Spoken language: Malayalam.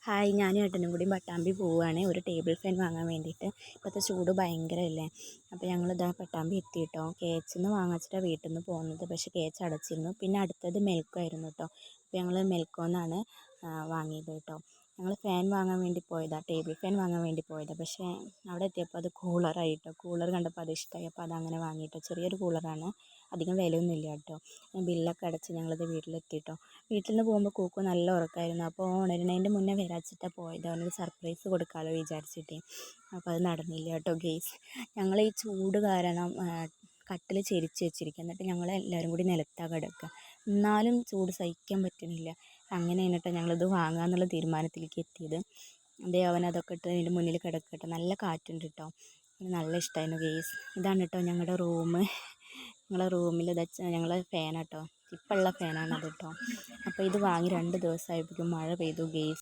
ഹായ്, ഞാനും ഏട്ടനും കൂടി പട്ടാമ്പി പോവുകയാണ് ഒരു ടേബിൾ ഫാൻ വാങ്ങാൻ വേണ്ടിയിട്ട്. ഇപ്പോഴത്തെ ചൂട് ഭയങ്കരമല്ലേ. അപ്പോൾ ഞങ്ങളിതാ പട്ടാമ്പി എത്തി കേട്ടോ. KH നിന്ന് വാങ്ങിച്ചിട്ടാണ് വീട്ടിൽ നിന്ന് പോകുന്നത്. പക്ഷേ KH അടച്ചിരുന്നു. പിന്നെ അടുത്തത് മെൽക്കോ ആയിരുന്നു കേട്ടോ. അപ്പോൾ ഞങ്ങൾ മെൽക്കോന്നാണ് വാങ്ങിയത് കേട്ടോ. ഞങ്ങൾ ഫാൻ വാങ്ങാൻ വേണ്ടി പോയതാണ്, ടേബിൾ ഫാൻ വാങ്ങാൻ വേണ്ടി പോയതാണ്. പക്ഷേ അവിടെ എത്തിയപ്പോൾ അത് കൂളറായി കേട്ടോ. കൂളർ കണ്ടപ്പോൾ അത് ഇഷ്ടമായി. അപ്പോൾ അതങ്ങനെ വാങ്ങിയിട്ടോ. ചെറിയൊരു കൂളറാണ്, അധികം വിലയൊന്നുമില്ല കേട്ടോ. ബില്ലൊക്കെ അടച്ച് ഞങ്ങളത് വീട്ടിലെത്തി കേട്ടോ. വീട്ടിൽ നിന്ന് പോകുമ്പോൾ കൂക്കു നല്ല ഉറക്കമായിരുന്നു. അപ്പോൾ ഉണരുന്നതിൻ്റെ മുന്നേ വരാച്ചിട്ടാണ് പോയത്. അവനൊരു സർപ്രൈസ് കൊടുക്കാമല്ലോ വിചാരിച്ചിട്ട്. അപ്പോൾ അത് നടന്നില്ല കേട്ടോ ഗെയ്സ്. ഞങ്ങൾ ഈ ചൂട് കാരണം കട്ടിൽ ചെരിച്ച് വെച്ചിരിക്കുക. എന്നിട്ട് ഞങ്ങൾ എല്ലാവരും കൂടി നിലത്താണ് കിടക്കുക. എന്നാലും ചൂട് സഹിക്കാൻ പറ്റുന്നില്ല. അങ്ങനെയാണ് കേട്ടോ ഞങ്ങളിത് വാങ്ങാമെന്നുള്ള തീരുമാനത്തിലേക്ക് എത്തിയത്. അതേ അവൻ അതൊക്കെ ഇട്ട് അതിൻ്റെ മുന്നിൽ കിടക്കട്ടെ. നല്ല കാറ്റുണ്ട് കേട്ടോ. നല്ല ഇഷ്ടമായിരുന്നു ഗെയ്സ്. ഇതാണ് കേട്ടോ ഞങ്ങളുടെ റൂം. ഞങ്ങളെ റൂമിൽ ഞങ്ങളെ ഫാനാട്ടോ, ഇപ്പോഴുള്ള ഫാനാണത് കേട്ടോ. അപ്പോൾ ഇത് വാങ്ങി 2 ദിവസമായപ്പോഴേക്കും മഴ പെയ്തു ഗെയ്സ്.